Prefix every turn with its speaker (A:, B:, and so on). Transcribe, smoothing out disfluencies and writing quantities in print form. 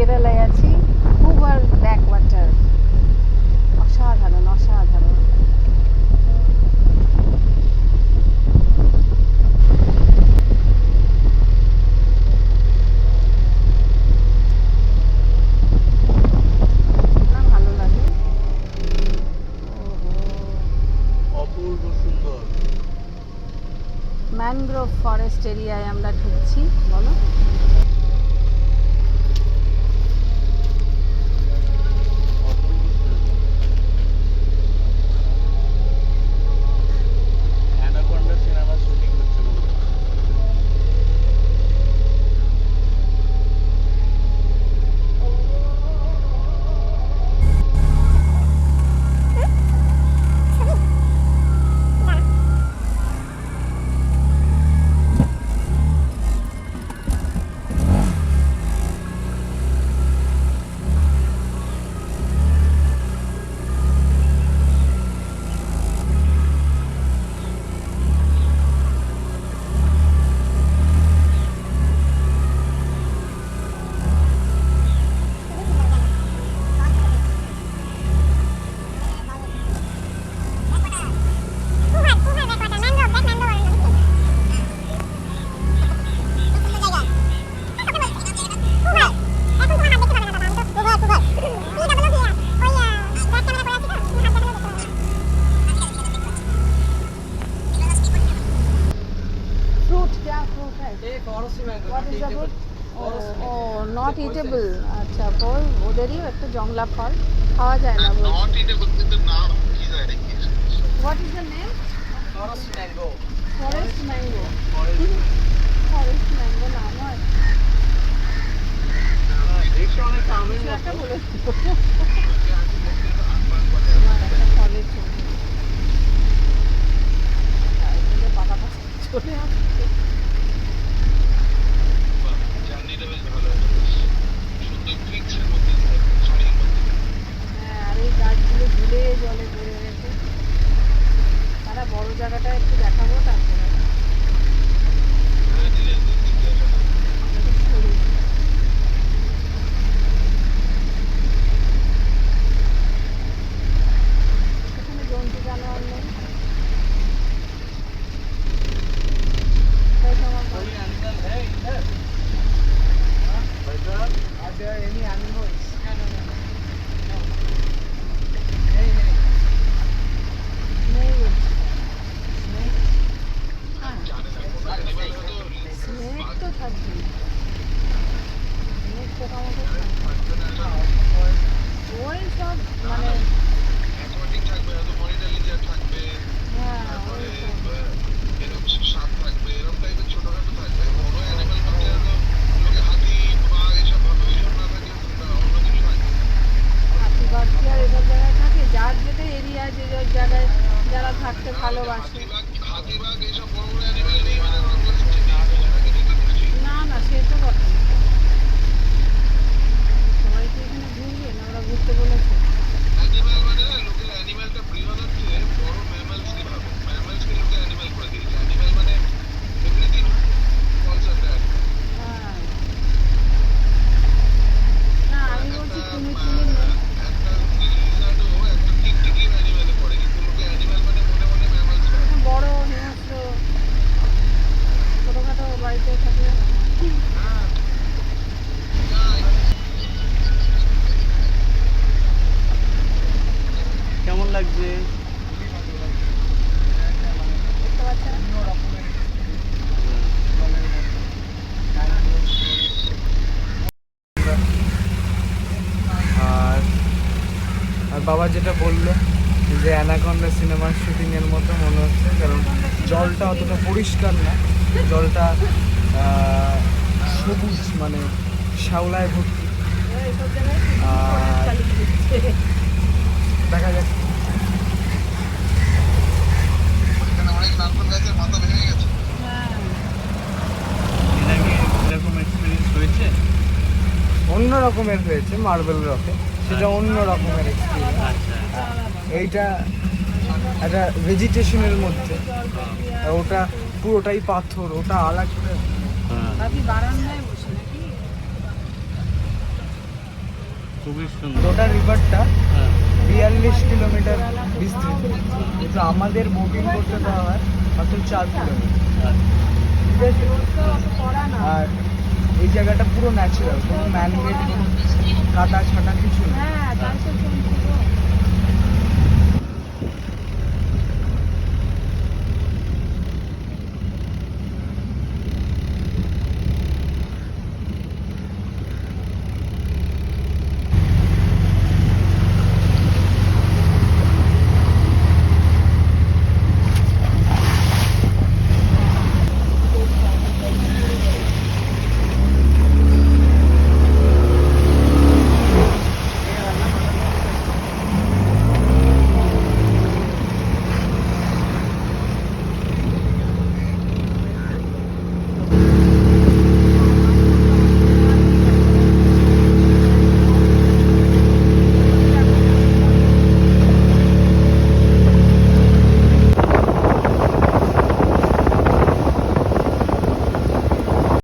A: কেরালায় আছি, Hoover Backwater. অসাধারণ অসাধারণ। না ভালো লাগে,
B: অপূর্ব সুন্দর।
A: ম্যানগ্রোভ ফরেস্ট এরিয়ায় আমরা ঢুকছি। বলো,
B: অ্যানাকোন্ডা সিনেমা শুটিং হচ্ছে মনে হয়।
A: फ्रूट क्या फ्रूट है? What is the fruit? Not eatable. আচ্ছা, ফল ওদেরই একটা জংলা ফল, খাওয়া যায় না বলছে।
C: নট ইটেবল কিন্তু নাম কি জানি কি।
A: What is the name?
B: Forest mango.
A: Forest mango.
B: Forest
A: forest mango নাম হয়।
B: দেখতে অনেক আমের
A: কিছু একটা
B: মতো।
A: বলেছিল। তোমার একটা ফলের ছবি। তারপরে পাতা পাতা চলে আসছে।
C: জার্নিটা বেশ ভালো একটা বেশ সুন্দর ব্রিক্সের মধ্যে দিয়ে খাড়ির মধ্যে।
A: হ্যাঁ, আর এই গাছগুলো ঝুলে জলে পড়ে গেছে। তারা বড় জায়গাটা একটু দেখাবো, তারপরে
C: হ্যাঁ, ধীরে ধীরে জিজ্ঞাসা করো।
A: আমাদের শরীর। এখানে জন্তু জানোয়ার নেই, তাই তো আমার
B: कोई
A: মনে-
B: एनिमल है इधर? भाई साहब, are there any animals? No. नहीं नहीं।
A: নেই বলছি।
B: Snake?
A: হ্যাঁ,
C: জানে না কোনো অ্যানিমাল হয়তো
A: স্নেক তো থাকবে, স্নেক পোকামাকড় থাকবে।
C: থাকবে না, একটা
A: ওই সব মানে
C: অ্যাকোয়াটিক থাকবে, হয়তো মনিটর লিজার থাকবে,
A: হ্যাঁ
C: তারপরে
A: ওই সব।
C: এরকম সাপ থাকবে, এরকম টাইপের ছোটখাটো থাকবে। বড় অ্যানিমাল বলতে হয়তো লোকে হাতি বাঘ এসব ভাবে, ওইসব না থাকলে অন্য কিছু থাকবে।
A: হাতি বাঘ কি আর এসব জায়গায় থাকে? যার যেটা এরিয়া, যে যে জায়গায় যারা থাকতে ভালোবাসে।
C: হাতি বাঘ এইসব বড় বড় অ্যানিমাল নেই মানে ওরা বলছে যে নেই, সেটা কিছু তো নিশ্চয়ই।
A: না না, সে তো বটে। সবাই কি এখানে ঘুরবে না ওরা ঘুরতে বলেছে?
C: অ্যানিমাল মানে না, লোকে অ্যানিমালটা বৃহৎ হচ্ছে বড় ম্যামালসকে ভাবে, ম্যামালসকে লোকে অ্যানিমাল করে দিয়েছে। অ্যানিমাল মানে এভরিথিং ফলস আন্ডার।
A: হ্যাঁ, না আমি বলছি কুমির নেই।
C: একটা লিজার্ডও একটা টিকটিকির অ্যানিমালে পড়ে, কিন্তু লোকে অ্যানিমাল মানে মনে মনে ম্যামালস ভাবে।
A: এখানে বড় হিংস্র ছোটখাটো বাড়িতে থাকলে হবে।
C: হ্যাঁ, যাই।
B: কেমন লাগছে?
A: দেখতে পাচ্ছেন?
B: আর আর বাবা যেটা বললো যে অ্যানাকন্ডা সিনেমার শুটিংয়ের মতো মনে হচ্ছে, কারণ জলটা অতটা পরিষ্কার না, জলটা সবুজ মানে শ্যাওলায় ভর্তি।
A: এইসব জায়গায়
B: আর
A: চালিয়ে দিচ্ছে।
B: দেখা যাক।
C: এখানে অনেক নারকেল গাছের মাথা ভেঙে গেছে।
A: হ্যাঁ,
B: এর আগে এরকম এক্সপিরিয়েন্স হয়েছে? অন্য রকমের হয়েছে মার্বেল রকে, সেটা অন্য রকমের এক্সপিরিয়েন্স। এইটা একটা ভেজিটেশনের মধ্যে, আর ওটা পুরোটাই পাথর, ওটা আলাদা করে।
A: আপনি বারান্দায় বসে নাকি?
D: খুবই সুন্দর।
B: গোটা রিভারটা
D: হ্যাঁ
B: 42 কিলোমিটার বিস্তৃত, কিন্তু আমাদের বোটিং করতে দেওয়া হয় মাত্র 4 কিলোমিটার। ঠিক আছে, আর এই জায়গাটা পুরো ন্যাচারাল, কোনো ম্যানমেড কোনো কাটা ছাটা কিছু নেই।
A: হ্যাঁ তাই তো শুনছি।